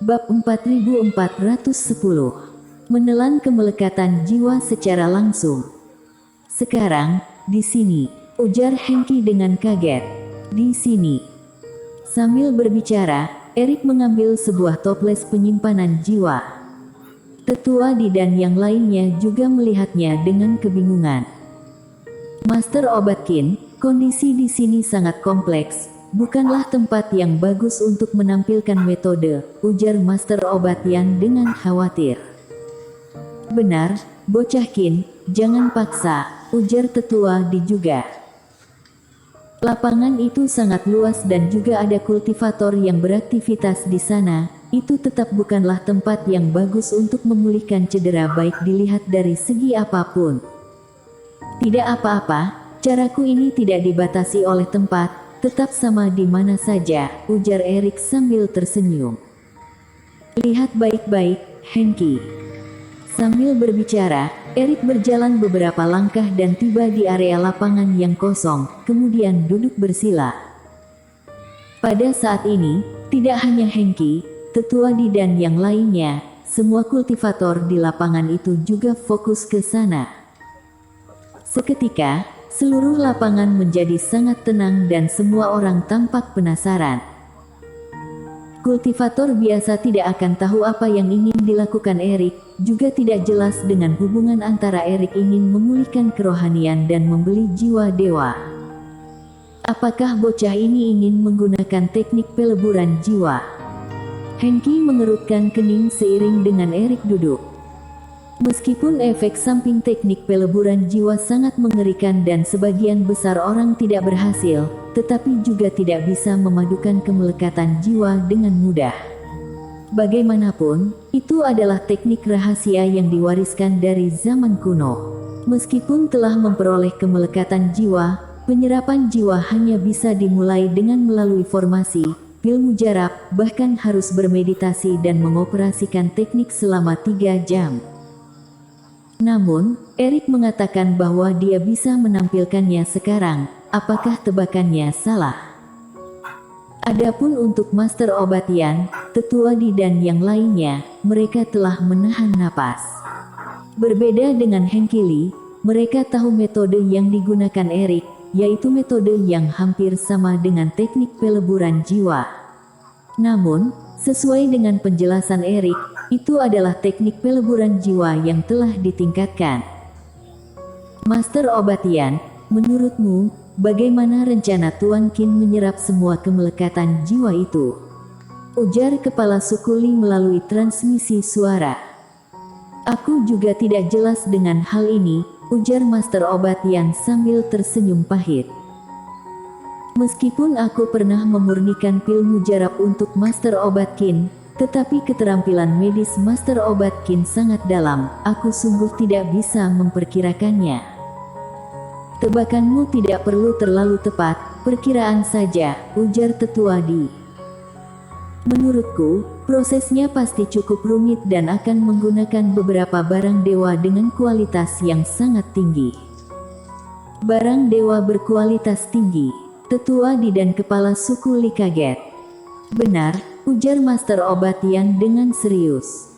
Bab 4410. Menelan kemelekatan jiwa secara langsung. Sekarang, di sini, ujar Hengki dengan kaget. Di sini. Sambil berbicara, Erik mengambil sebuah toples penyimpanan jiwa. Tetua Di dan yang lainnya juga melihatnya dengan kebingungan. Master Obatkin, kondisi di sini sangat kompleks. Bukanlah tempat yang bagus untuk menampilkan metode, ujar Master Obatian dengan khawatir. Benar, bocah Kin, jangan paksa, ujar tetua Di juga. Lapangan itu sangat luas dan juga ada kultivator yang beraktivitas di sana. Itu tetap bukanlah tempat yang bagus untuk memulihkan cedera baik dilihat dari segi apapun. Tidak apa-apa, caraku ini tidak dibatasi oleh tempat. Tetap sama di mana saja, ujar Erik sambil tersenyum. Lihat baik-baik, Hengki. Sambil berbicara, Erik berjalan beberapa langkah dan tiba di area lapangan yang kosong, kemudian duduk bersila. Pada saat ini, tidak hanya Hengki, tetua Di dan yang lainnya, semua kultivator di lapangan itu juga fokus ke sana. Seketika, seluruh lapangan menjadi sangat tenang dan semua orang tampak penasaran. Kultivator biasa tidak akan tahu apa yang ingin dilakukan Erik, juga tidak jelas dengan hubungan antara Erik ingin memulihkan kerohanian dan membeli jiwa dewa. Apakah bocah ini ingin menggunakan teknik peleburan jiwa? Hengki mengerutkan kening seiring dengan Erik duduk. Meskipun efek samping teknik peleburan jiwa sangat mengerikan dan sebagian besar orang tidak berhasil, tetapi juga tidak bisa memadukan kemelekatan jiwa dengan mudah. Bagaimanapun, itu adalah teknik rahasia yang diwariskan dari zaman kuno. Meskipun telah memperoleh kemelekatan jiwa, penyerapan jiwa hanya bisa dimulai dengan melalui formasi, pil mujarab, bahkan harus bermeditasi dan mengoperasikan teknik selama 3 jam. Namun, Erik mengatakan bahwa dia bisa menampilkannya sekarang. Apakah tebakannya salah? Adapun untuk Master Obatian, tetua Di dan yang lainnya, mereka telah menahan napas. Berbeda dengan Hengki Li, mereka tahu metode yang digunakan Erik, yaitu metode yang hampir sama dengan teknik peleburan jiwa. Namun, sesuai dengan penjelasan Erik, itu adalah teknik peleburan jiwa yang telah ditingkatkan. Master Obatian, menurutmu, bagaimana rencana Tuan Qin menyerap semua kemelekatan jiwa itu? Ujar kepala suku Li melalui transmisi suara. Aku juga tidak jelas dengan hal ini, ujar Master Obatian sambil tersenyum pahit. Meskipun aku pernah memurnikan pil mujarab untuk Master Obatkin, tetapi keterampilan medis Master Obatkin sangat dalam, aku sungguh tidak bisa memperkirakannya. Tebakanmu tidak perlu terlalu tepat, perkiraan saja, ujar tetua Di. Menurutku, prosesnya pasti cukup rumit dan akan menggunakan beberapa barang dewa dengan kualitas yang sangat tinggi. Barang dewa berkualitas tinggi, tetua Di dan kepala suku Li kaget. Benar, ujar Master Obatian dengan serius.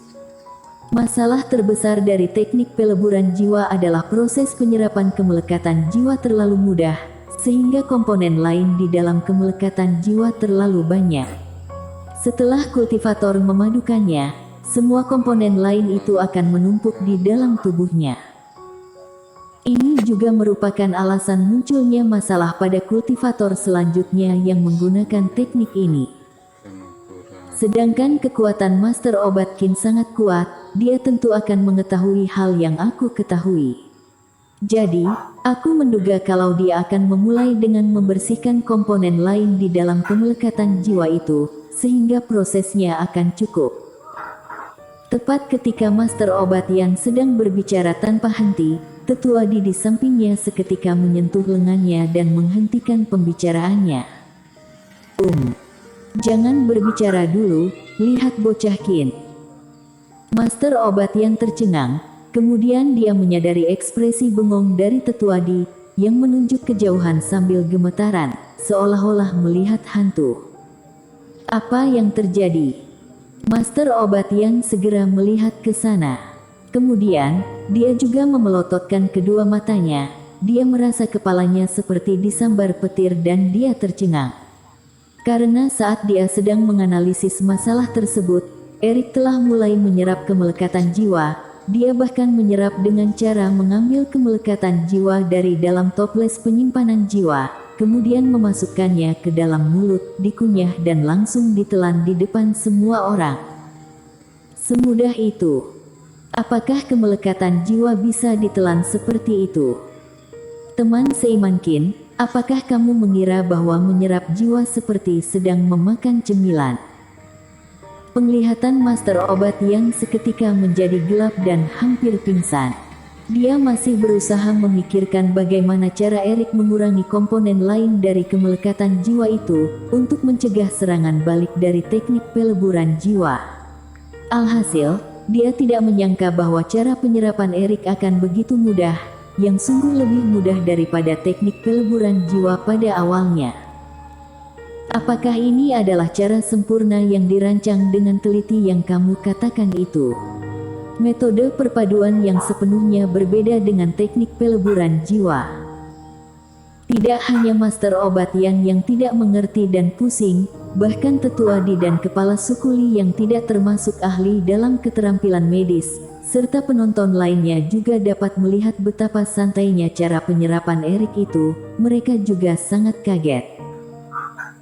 Masalah terbesar dari teknik peleburan jiwa adalah proses penyerapan kemelekatan jiwa terlalu mudah, sehingga komponen lain di dalam kemelekatan jiwa terlalu banyak. Setelah kultivator memadukannya, semua komponen lain itu akan menumpuk di dalam tubuhnya. Ini juga merupakan alasan munculnya masalah pada kultivator selanjutnya yang menggunakan teknik ini. Sedangkan kekuatan Master Obatkin sangat kuat, dia tentu akan mengetahui hal yang aku ketahui. Jadi, aku menduga kalau dia akan memulai dengan membersihkan komponen lain di dalam kemelekatan jiwa itu, sehingga prosesnya akan cukup. Tepat ketika Master Obatian sedang berbicara tanpa henti, tetua Di sampingnya seketika menyentuh lengannya dan menghentikan pembicaraannya. Jangan berbicara dulu, lihat bocah Qin. Master Obatian tercengang, kemudian dia menyadari ekspresi bengong dari tetua Di, yang menunjuk kejauhan sambil gemetaran, seolah-olah melihat hantu. Apa yang terjadi? Master obat yang segera melihat ke sana. Kemudian, dia juga memelototkan kedua matanya. Dia merasa kepalanya seperti disambar petir dan dia tercengang. Karena saat dia sedang menganalisis masalah tersebut, Erik telah mulai menyerap kemelekatan jiwa. Dia bahkan menyerap dengan cara mengambil kemelekatan jiwa dari dalam toples penyimpanan jiwa, kemudian memasukkannya ke dalam mulut, dikunyah dan langsung ditelan di depan semua orang. Semudah itu. Apakah kemelekatan jiwa bisa ditelan seperti itu? Teman seiman Qin, apakah kamu mengira bahwa menyerap jiwa seperti sedang memakan cemilan? Penglihatan master obat yang seketika menjadi gelap dan hampir pingsan. Dia masih berusaha memikirkan bagaimana cara Erik mengurangi komponen lain dari kemelekatan jiwa itu, untuk mencegah serangan balik dari teknik peleburan jiwa. Alhasil, dia tidak menyangka bahwa cara penyerapan Erik akan begitu mudah, yang sungguh lebih mudah daripada teknik peleburan jiwa pada awalnya. Apakah ini adalah cara sempurna yang dirancang dengan teliti yang kamu katakan itu? Metode perpaduan yang sepenuhnya berbeda dengan teknik peleburan jiwa. Tidak hanya master obat yang tidak mengerti dan pusing, bahkan tetua Di dan kepala suku Li yang tidak termasuk ahli dalam keterampilan medis, serta penonton lainnya juga dapat melihat betapa santainya cara penyerapan Erik itu. Mereka juga sangat kaget.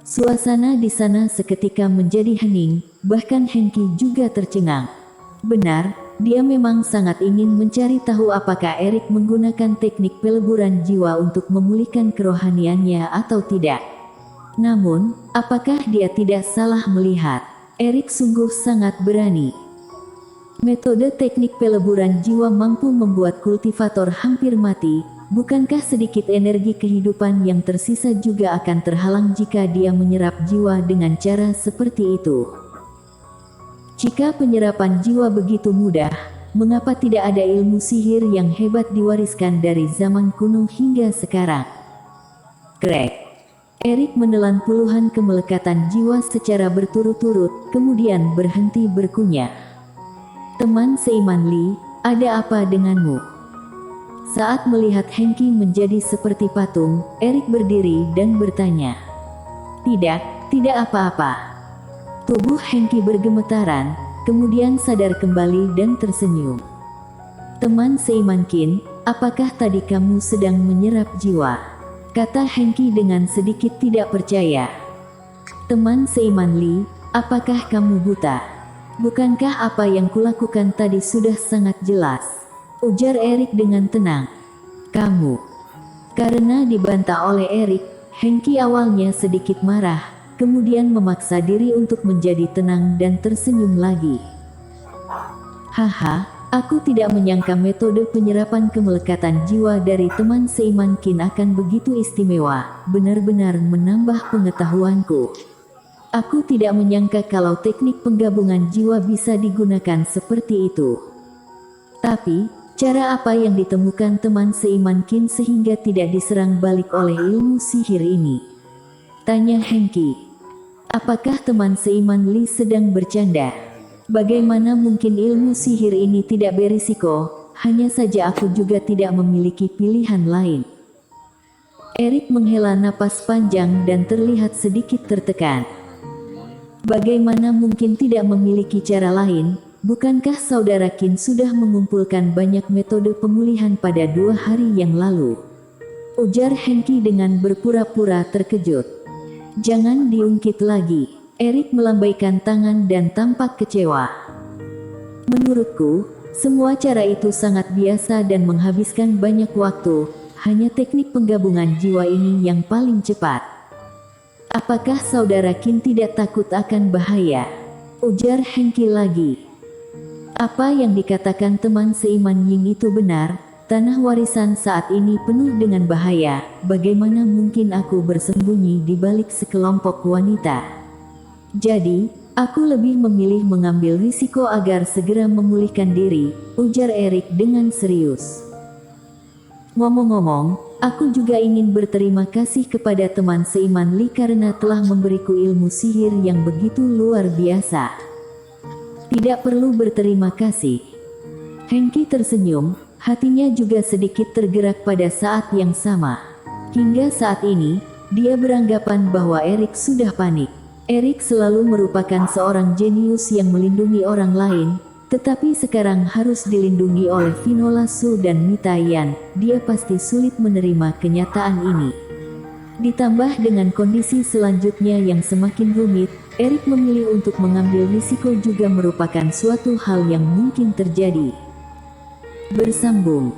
Suasana di sana seketika menjadi hening, bahkan Hengki juga tercengang. Benar, dia memang sangat ingin mencari tahu apakah Erik menggunakan teknik peleburan jiwa untuk memulihkan kerohaniannya atau tidak. Namun, apakah dia tidak salah melihat? Erik sungguh sangat berani. Metode teknik peleburan jiwa mampu membuat kultivator hampir mati. Bukankah sedikit energi kehidupan yang tersisa juga akan terhalang jika dia menyerap jiwa dengan cara seperti itu? Jika penyerapan jiwa begitu mudah, mengapa tidak ada ilmu sihir yang hebat diwariskan dari zaman kuno hingga sekarang? Krek. Erik menelan puluhan kemelekatan jiwa secara berturut-turut, kemudian berhenti berkunyah. Teman seiman Li, ada apa denganmu? Saat melihat Hengki menjadi seperti patung, Erik berdiri dan bertanya. Tidak apa-apa. Tubuh Hengki bergemetaran, kemudian sadar kembali dan tersenyum. Teman seiman Qin, apakah tadi kamu sedang menyerap jiwa? Kata Hengki dengan sedikit tidak percaya. Teman seiman Li, apakah kamu buta? Bukankah apa yang kulakukan tadi sudah sangat jelas? Ujar Erik dengan tenang. Kamu. Karena dibantah oleh Erik, Hengki awalnya sedikit marah, kemudian memaksa diri untuk menjadi tenang dan tersenyum lagi. Haha, aku tidak menyangka metode penyerapan kemelekatan jiwa dari teman seiman Qin akan begitu istimewa, benar-benar menambah pengetahuanku. Aku tidak menyangka kalau teknik penggabungan jiwa bisa digunakan seperti itu. Tapi, cara apa yang ditemukan teman seiman Qin sehingga tidak diserang balik oleh ilmu sihir ini? Tanya Hengki. Apakah teman seiman Li sedang bercanda? Bagaimana mungkin ilmu sihir ini tidak berisiko? Hanya saja aku juga tidak memiliki pilihan lain. Erik menghela napas panjang dan terlihat sedikit tertekan. Bagaimana mungkin tidak memiliki cara lain? Bukankah saudara Qin sudah mengumpulkan banyak metode pemulihan pada 2 hari yang lalu? Ujar Hengki dengan berpura-pura terkejut. Jangan diungkit lagi. Erik melambaikan tangan dan tampak kecewa. Menurutku, semua cara itu sangat biasa dan menghabiskan banyak waktu. Hanya teknik penggabungan jiwa ini yang paling cepat. Apakah saudara Qin tidak takut akan bahaya? Ujar Hengki lagi. Apa yang dikatakan teman seiman Ying itu benar, tanah warisan saat ini penuh dengan bahaya. Bagaimana mungkin aku bersembunyi di balik sekelompok wanita? Jadi, aku lebih memilih mengambil risiko agar segera memulihkan diri, ujar Erik dengan serius. Ngomong-ngomong, aku juga ingin berterima kasih kepada teman seiman Li karena telah memberiku ilmu sihir yang begitu luar biasa. Tidak perlu berterima kasih. Hengki tersenyum, hatinya juga sedikit tergerak pada saat yang sama. Hingga saat ini, dia beranggapan bahwa Erik sudah panik. Erik selalu merupakan seorang jenius yang melindungi orang lain, tetapi sekarang harus dilindungi oleh Vinola Su dan Mita Yan. Dia pasti sulit menerima kenyataan ini. Ditambah dengan kondisi selanjutnya yang semakin rumit, Erik memilih untuk mengambil risiko juga merupakan suatu hal yang mungkin terjadi. Bersambung.